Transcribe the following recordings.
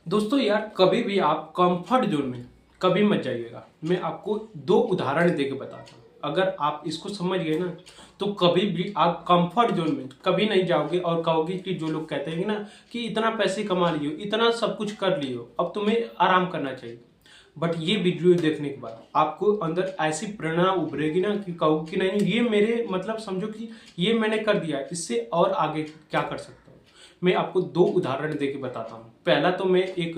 दोस्तों यार, कभी भी आप कंफर्ट जोन में कभी मत जाइएगा। मैं आपको दो उदाहरण देके बताता हूँ। अगर आप इसको समझ गए ना, तो कभी भी आप कंफर्ट जोन में कभी नहीं जाओगे और कहोगे कि जो लोग कहते हैं ना कि इतना पैसे कमा लियो, इतना सब कुछ कर लियो, अब तुम्हें आराम करना चाहिए। बट ये वीडियो देखने के बाद आपको अंदर ऐसी प्रेरणा उभरेगी ना कि कहो कि नहीं, ये मेरे मतलब समझो कि ये मैंने कर दिया, इससे और आगे क्या कर सकता हूँ। मैं आपको दो उदाहरण देके बताता हूँ। पहला तो मैं एक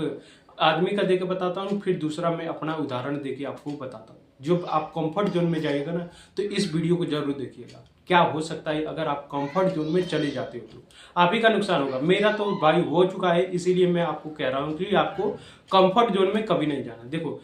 आदमी का देके बताता हूँ, फिर दूसरा मैं अपना उदाहरण देके आपको बताता हूँ। जब आप कंफर्ट जोन में जाइएगा ना, तो इस वीडियो को जरूर देखिएगा। क्या हो सकता है अगर आप कंफर्ट जोन में चले जाते हो तो आप ही का नुकसान होगा। मेरा तो भाई हो चुका है, इसीलिए मैं आपको कह रहा हूँ कि आपको कंफर्ट जोन में कभी नहीं जाना। देखो,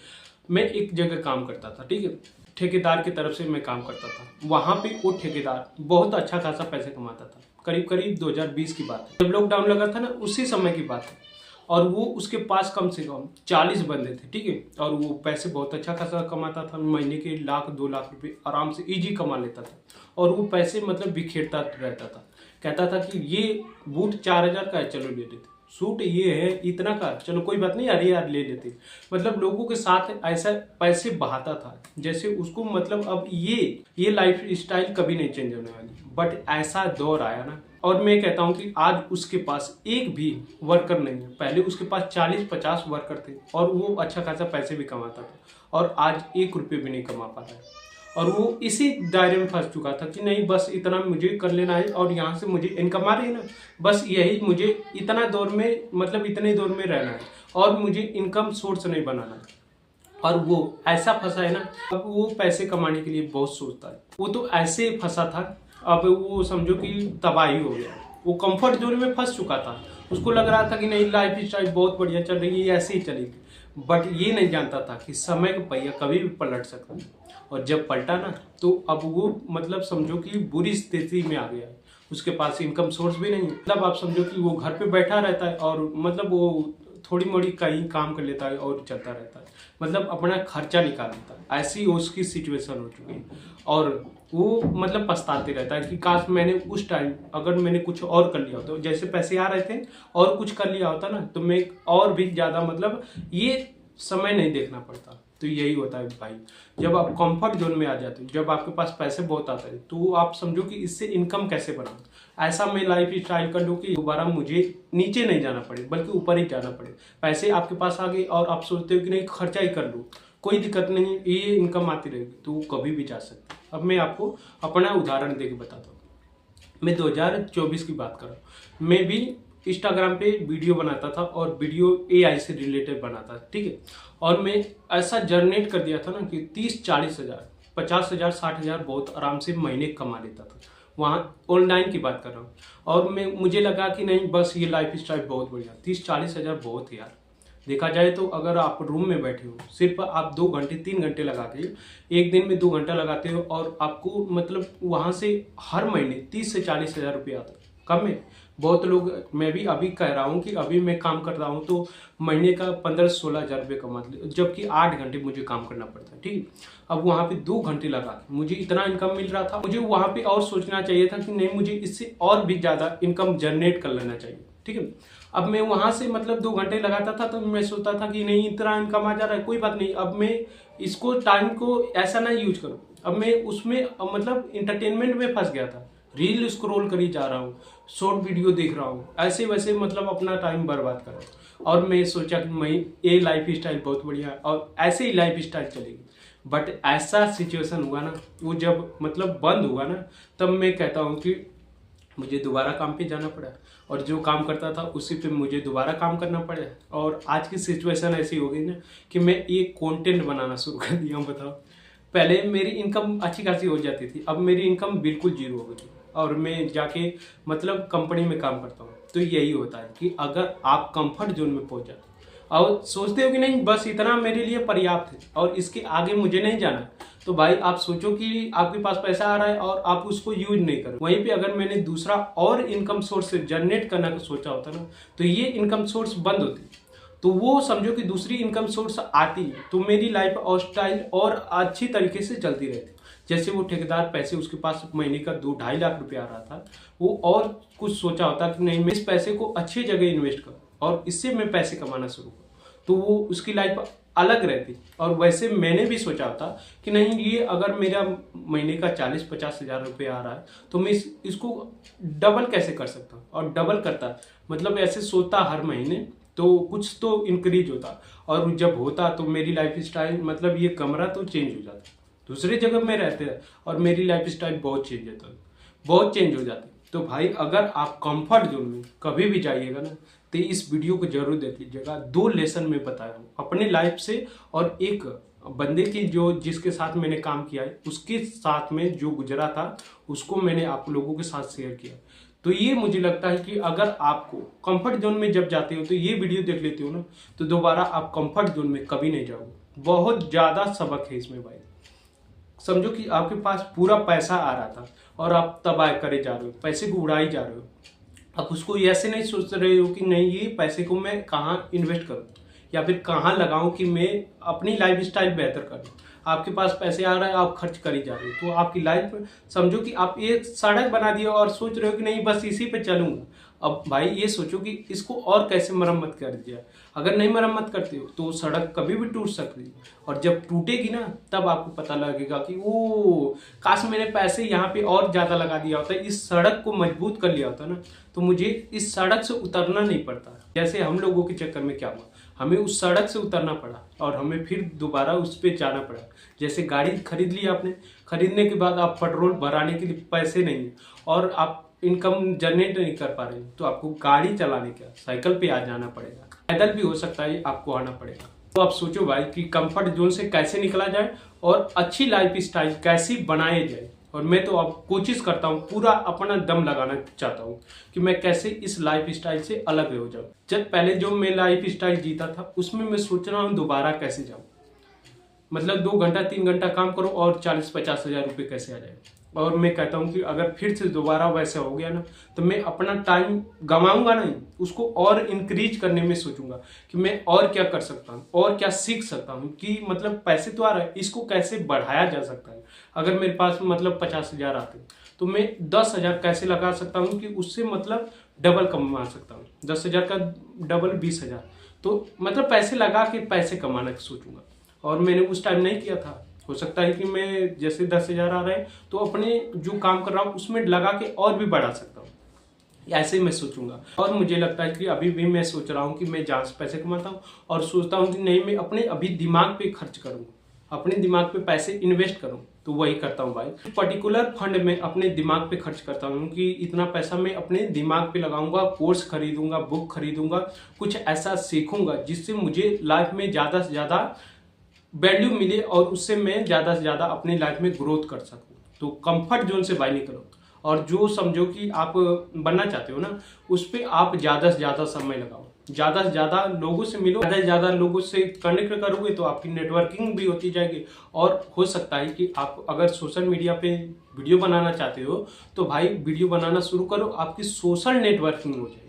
मैं एक जगह काम करता था, ठीक है, ठेकेदार की तरफ से मैं काम करता था। वहां पे वो ठेकेदार बहुत अच्छा खासा पैसे कमाता था। करीब करीब 2020 की बात है, जब लॉकडाउन लगा था ना, उसी समय की बात है। और वो उसके पास कम से कम 40 बंदे थे, ठीक है, और वो पैसे बहुत अच्छा खासा कमाता था। महीने के 1 लाख 2 लाख रुपए आराम से इजी कमा लेता था। और वो पैसे मतलब बिखेरता रहता था। कहता था कि ये बूट 4,000 का है, चलो ले लेते। सूट ये है इतना का, चलो कोई बात नहीं, अरे यार ले लेते। मतलब लोगों के साथ ऐसा पैसे बहाता था जैसे उसको मतलब अब ये लाइफ स्टाइल कभी नहीं चेंज होने वाली। बट ऐसा दौर आया ना, और मैं कहता हूं कि आज उसके पास एक भी वर्कर नहीं है। पहले उसके पास 40-50 वर्कर थे और वो अच्छा खासा पैसे भी कमाता था, और आज 1 रुपये भी नहीं कमा पाता है। और वो इसी दायरे में फंस चुका था कि नहीं, बस इतना मुझे कर लेना है और यहाँ से मुझे इनकम आ रही है ना, बस यही मुझे इतना दौर में मतलब इतने दौर में रहना है और मुझे इनकम सोर्स नहीं बनाना है। और वो ऐसा फंसा है ना, अब वो पैसे कमाने के लिए बहुत सोचता है। वो तो ऐसे फंसा था, अब वो समझो कि तबाही हो गया। वो कंफर्ट जोन में फंस चुका था। उसको लग रहा था कि नहीं, लाइफ स्टाइल बहुत बढ़िया चल रही है, ऐसे ही चलेगी। बट ये नहीं जानता था कि समय का पहिया कभी भी पलट सकता है। और जब पलटा ना, तो अब वो मतलब समझो कि बुरी स्थिति में आ गया है। उसके पास इनकम सोर्स भी नहीं है। मतलब आप समझो कि वो घर पे बैठा रहता है और मतलब वो थोड़ी मोड़ी कहीं काम कर लेता है और चलता रहता है, मतलब अपना खर्चा निकाल लेता है। ऐसी उसकी सिचुएशन हो चुकी है। और वो मतलब पछताते रहता है कि काश मैंने उस टाइम अगर मैंने कुछ और कर लिया होता, जैसे पैसे आ रहे थे और कुछ कर लिया होता ना, तो मैं और भी ज्यादा मतलब ये समय नहीं देखना पड़ता। तो यही होता है भाई, जब आप कंफर्ट जोन में आ जाते हो, जब आपके पास पैसे बहुत आते हैं, तो आप समझो कि इससे इनकम कैसे बनाओ। ऐसा मैं लाइफ स्टाइल कर लूँ कि दोबारा मुझे नीचे नहीं जाना पड़े बल्कि ऊपर ही जाना पड़े। पैसे आपके पास आ गए और आप सोचते हो कि नहीं, खर्चा ही कर लूँ, कोई दिक्कत नहीं, ये इनकम आती रहेगी, तो वो कभी भी जा सकते। अब मैं आपको अपना उदाहरण देके बताता हूँ। मैं 2024 की बात कर रहा हूँ। मैं भी इंस्टाग्राम पे वीडियो बनाता था और वीडियो एआई से रिलेटेड बनाता था, ठीक है। और मैं ऐसा जनरेट कर दिया था ना कि 30-40 हज़ार, 50 हज़ार, 60 हज़ार बहुत आराम से महीने कमा लेता था। वहाँ ऑनलाइन की बात कर रहा हूँ। और मुझे लगा कि नहीं, बस ये लाइफ स्टाइल बहुत बढ़िया। 30-40 हज़ार बहुत है यार। देखा जाए तो अगर आप रूम में बैठे हो, सिर्फ आप 2 घंटे 3 घंटे लगा के, एक दिन में 2 घंटा लगाते हो और आपको मतलब वहां से हर महीने 30 से 40 हज़ार रुपये आता है। कम है बहुत लोग, मैं भी अभी कह रहा हूँ कि अभी मैं काम कर रहा हूँ तो महीने का 15-16 हज़ार रुपये कमाते हैं, जबकि 8 घंटे मुझे काम करना पड़ता है, ठीक है। अब वहां पे 2 घंटे लगा के मुझे इतना इनकम मिल रहा था। मुझे वहां पे और सोचना चाहिए था कि नहीं, मुझे इससे और भी ज्यादा इनकम जनरेट कर लेना चाहिए, ठीक है। अब मैं वहां से मतलब 2 घंटे लगाता था तो मैं सोचता था कि नहीं, इतना इनकम आ जा रहा है, कोई बात नहीं, अब मैं इसको टाइम को ऐसा ना यूज करूं। अब मैं उसमें मतलब इंटरटेनमेंट में फंस गया था। रील स्क्रॉल करी जा रहा हूँ, शॉर्ट वीडियो देख रहा हूँ, ऐसे वैसे मतलब अपना टाइम बर्बाद कर रहा हूँ। और मैं सोचा कि मैं ये लाइफ स्टाइल बहुत बढ़िया है और ऐसे ही लाइफ स्टाइल चलेगी। बट ऐसा सिचुएशन हुआ ना, वो जब मतलब बंद हुआ ना, तब मैं कहता हूँ कि मुझे दोबारा काम पे जाना पड़ा। और जो काम करता था उसी पे मुझे दोबारा काम करना पड़ा। और आज की सिचुएशन ऐसी हो गई ना कि मैं एक कंटेंट बनाना शुरू कर दिया हूँ। बताओ, पहले मेरी इनकम अच्छी खासी हो जाती थी, अब मेरी इनकम बिल्कुल जीरो हो गई और मैं जाके मतलब कंपनी में काम करता हूँ। तो यही होता है कि अगर आप कंफर्ट जोन में पहुंच जाते और सोचते हो कि नहीं, बस इतना मेरे लिए पर्याप्त है और इसके आगे मुझे नहीं जाना, तो भाई आप सोचो कि आपके पास पैसा आ रहा है और आप उसको यूज नहीं करो। वहीं पे अगर मैंने दूसरा और इनकम सोर्स जनरेट करना का सोचा होता ना, तो ये इनकम सोर्स बंद होती। तो वो समझो कि दूसरी इनकम सोर्स आती है तो मेरी लाइफ और स्टाइल और अच्छी तरीके से चलती रहती। जैसे वो ठेकेदार पैसे, उसके पास महीने का 2-2.5 लाख रुपया आ रहा था, वो और कुछ सोचा होता कि नहीं, मैं इस पैसे को अच्छी जगह इन्वेस्ट करूँ, और इससे मैं पैसे कमाना शुरू करूँ, तो वो उसकी लाइफ अलग रहती। और वैसे मैंने भी सोचा था कि नहीं, ये अगर मेरा महीने का 40-50 हज़ार रुपये आ रहा है तो मैं इसको डबल कैसे कर सकता हूँ। और डबल करता मतलब ऐसे सोता हर महीने तो कुछ तो इंक्रीज होता, और जब होता तो मेरी लाइफ स्टाइल मतलब ये कमरा तो चेंज हो जाता, दूसरे जगह में रहते हैं और मेरी लाइफ स्टाइल बहुत चेंज होता, बहुत चेंज हो जाती। तो भाई अगर आप कंफर्ट जोन में कभी भी जाइएगा ना, तो इस वीडियो को जरूर देख लीजिएगा। 2 लेसन मैं बताया हूँ अपने लाइफ से, और एक बंदे की जो जिसके साथ मैंने काम किया है उसके साथ में जो गुजरा था उसको मैंने आप लोगों के साथ शेयर किया। तो ये मुझे लगता है कि अगर आपको कंफर्ट जोन में जब जाते हो तो ये वीडियो देख लेते हो ना, तो दोबारा आप कंफर्ट जोन में कभी नहीं जाओगे। बहुत ज्यादा सबक है इसमें भाई। समझो कि आपके पास पूरा पैसा आ रहा था और आप तबाह करे जा रहे हो, पैसे को उड़ाई जा रहे हो। आप उसको ऐसे नहीं सोच रहे हो कि नहीं ये पैसे को मैं कहाँ इन्वेस्ट करूँ या फिर कहाँ लगाऊं कि मैं अपनी लाइफ स्टाइल बेहतर करूँ। आपके पास पैसे आ रहा है, आप खर्च करी जा रहे हो, तो आपकी लाइफ में समझो कि आप एक सड़क बना दिया और सोच रहे हो कि नहीं बस इसी पे चलूंगा। अब भाई ये सोचो कि इसको और कैसे मरम्मत कर दिया। अगर नहीं मरम्मत करते हो तो सड़क कभी भी टूट सकती है, और जब टूटेगी ना तब आपको पता लगेगा कि ओ काश मैंने पैसे यहाँ पे और ज्यादा लगा दिया होता, इस सड़क को मजबूत कर लिया होता ना, तो मुझे इस सड़क से उतरना नहीं पड़ता। जैसे हम लोगों के चक्कर में क्या हुआ, हमें उस सड़क से उतरना पड़ा और हमें फिर दोबारा उस पर जाना पड़ा। जैसे गाड़ी खरीद ली आपने, खरीदने के बाद आप पेट्रोल भराने के लिए पैसे नहीं है और आप इनकम जनरेट नहीं कर पा रहे, तो आपको गाड़ी चलाने का साइकिल पे आ जाना पड़ेगा, पैदल भी हो सकता है आपको आना पड़ेगा। तो आप सोचो भाई कि कंफर्ट जोन से कैसे निकला जाए और अच्छी लाइफ स्टाइल कैसी बनाई जाए। और मैं तो अब कोशिश करता हूँ, पूरा अपना दम लगाना चाहता हूँ कि मैं कैसे इस लाइफ स्टाइल से अलग हो जाऊँ। जब पहले जो मैं लाइफ स्टाइल जीता था उसमें मैं सोच रहा हूँ दोबारा कैसे जाऊँ, मतलब 2 घंटा 3 घंटा काम करो और 40-50 हज़ार रुपये कैसे आ जाए। और मैं कहता हूँ कि अगर फिर से दोबारा वैसे हो गया ना, तो मैं अपना टाइम गंवाऊंगा नहीं, उसको और इंक्रीज करने में सोचूंगा कि मैं और क्या कर सकता हूँ और क्या सीख सकता हूँ, कि मतलब पैसे तो आ रहा है इसको कैसे बढ़ाया जा सकता है। अगर मेरे पास मतलब 50 हज़ार आते तो मैं 10 हज़ार कैसे लगा सकता हूँ कि उससे मतलब डबल कमा सकता हूँ। 10 हज़ार का डबल 20 हज़ार, तो मतलब पैसे लगा के पैसे कमाना सोचूंगा। और मैंने उस टाइम नहीं किया था। हो सकता है कि मैं जैसे 10 हज़ार आ रहे हैं तो अपने जो काम कर रहा हूँ उसमें लगा के और भी बढ़ा सकता हूँ, ऐसे ही मैं सोचूंगा। और मुझे लगता है कि अभी भी मैं सोच रहा हूँ कि मैं जहाँ से पैसे कमाता हूँ और सोचता हूँ कि नहीं मैं अपने अभी दिमाग पे खर्च करूँ, अपने दिमाग पे पैसे इन्वेस्ट करूँ, तो वही करता हूँ भाई। पर्टिकुलर फंड में अपने दिमाग पे खर्च करता हूँ कि इतना पैसा मैं अपने दिमाग पे लगाऊंगा, कोर्स खरीदूंगा, बुक खरीदूंगा, कुछ ऐसा सीखूंगा जिससे मुझे लाइफ में ज़्यादा से ज़्यादा वैल्यू मिले और उससे मैं ज़्यादा से ज़्यादा अपनी लाइफ में ग्रोथ कर सकूँ। तो कंफर्ट जोन से बाहर निकलो और जो समझो कि आप बनना चाहते हो ना उस पर आप ज़्यादा से ज़्यादा समय लगाओ, ज़्यादा से ज़्यादा लोगों से मिलो, ज़्यादा से ज़्यादा लोगों से कनेक्ट करोगे तो आपकी नेटवर्किंग भी होती जाएगी। और हो सकता है कि आप अगर सोशल मीडिया पे वीडियो बनाना चाहते हो तो भाई वीडियो बनाना शुरू करो, आपकी सोशल नेटवर्किंग हो जाएगी।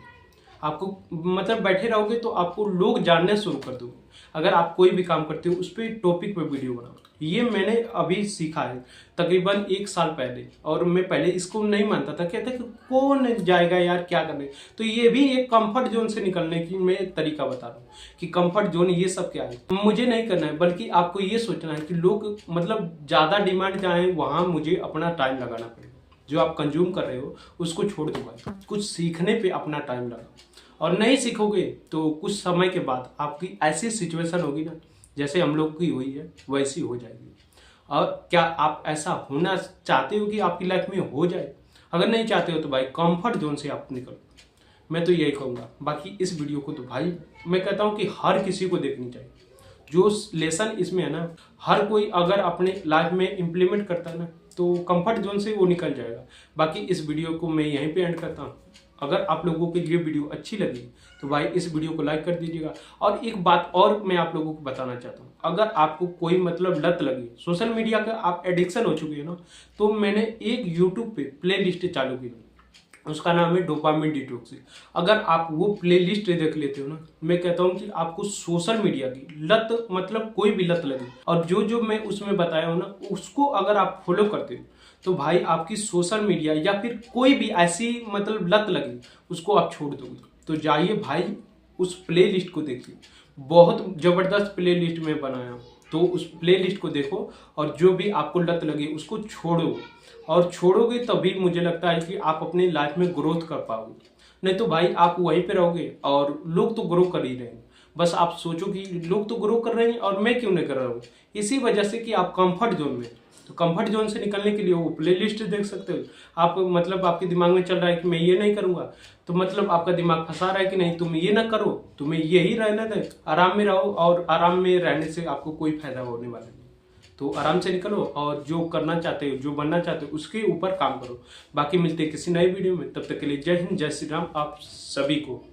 आपको मतलब बैठे रहोगे तो आपको लोग जानने शुरू कर दोगे। अगर आप कोई भी काम करते हो उस पर टॉपिक पे वीडियो बनाओ। ये मैंने अभी सीखा है तकरीबन 1 साल पहले, और मैं पहले इसको नहीं मानता था, कहता कि कौन जाएगा यार क्या करने। तो ये भी एक कंफर्ट जोन से निकलने की मैं तरीका बता रहा हूँ कि कंफर्ट जोन ये सब क्या है। मुझे नहीं करना है, बल्कि आपको ये सोचना है कि लोग मतलब ज्यादा डिमांड चाहे वहां मुझे अपना टाइम लगाना पड़ेगा। जो आप कंज्यूम कर रहे हो उसको छोड़ दो भाई, कुछ सीखने पे अपना टाइम लगाओ। और नहीं सीखोगे तो कुछ समय के बाद आपकी ऐसी सिचुएशन होगी ना जैसे हम लोग की हुई है वैसी हो जाएगी। और क्या आप ऐसा होना चाहते हो कि आपकी लाइफ में हो जाए? अगर नहीं चाहते हो तो भाई कंफर्ट जोन से आप निकलो, मैं तो यही कहूँगा। बाकी इस वीडियो को तो भाई मैं कहता हूँ कि हर किसी को देखनी चाहिए। जो लेसन इसमें है ना, हर कोई अगर अपने लाइफ में इम्प्लीमेंट करता है ना तो कंफर्ट जोन से वो निकल जाएगा। बाकी इस वीडियो को मैं यहीं पे एंड करता हूँ। अगर आप लोगों को ये वीडियो अच्छी लगी तो भाई इस वीडियो को लाइक कर दीजिएगा। और एक बात और मैं आप लोगों को बताना चाहता हूँ, अगर आपको कोई मतलब लत लगी, सोशल मीडिया का आप एडिक्शन हो चुकी है ना, तो मैंने एक यूट्यूब पे प्ले लिस्ट चालू की, उसका नाम है डोपामिन डिटॉक्स। अगर आप वो प्ले लिस्ट देख लेते हो ना, मैं कहता हूँ कि आपको सोशल मीडिया की लत मतलब कोई भी लत लगी, और जो जो मैं उसमें बताया हूँ ना उसको अगर आप फॉलो करते हो तो भाई आपकी सोशल मीडिया या फिर कोई भी ऐसी मतलब लत लगी उसको आप छोड़ दोगे। तो जाइए भाई उस प्ले लिस्ट को देखिए, बहुत ज़बरदस्त प्ले लिस्ट में बनाया, तो उस प्ले लिस्ट को देखो और जो भी आपको लत लगे उसको छोड़ो, और छोड़ोगे तभी मुझे लगता है कि आप अपनी लाइफ में ग्रोथ कर पाओगे। नहीं तो भाई आप वहीं पे रहोगे और लोग तो ग्रो कर ही रहे हैं, बस आप सोचो कि लोग तो ग्रो कर रहे हैं और मैं क्यों नहीं कर रहा हूँ, इसी वजह से कि आप कंफर्ट जोन में। तो कंफर्ट जोन से निकलने के लिए वो प्ले लिस्ट देख सकते हो आप, मतलब आपके दिमाग में चल रहा है कि मैं ये नहीं करूंगा, तो मतलब आपका दिमाग फंसा रहा है कि नहीं तुम ये ना करो, तुम्हें यही रहना है, आराम में रहो, और आराम में रहने से आपको कोई फायदा होने वाला नहीं। तो आराम से निकलो और जो करना चाहते हो, जो बनना चाहते हो, उसके ऊपर काम करो। बाकी मिलते हैं किसी नए वीडियो में, तब तक के लिए जय हिंद, जय श्री राम आप सभी को।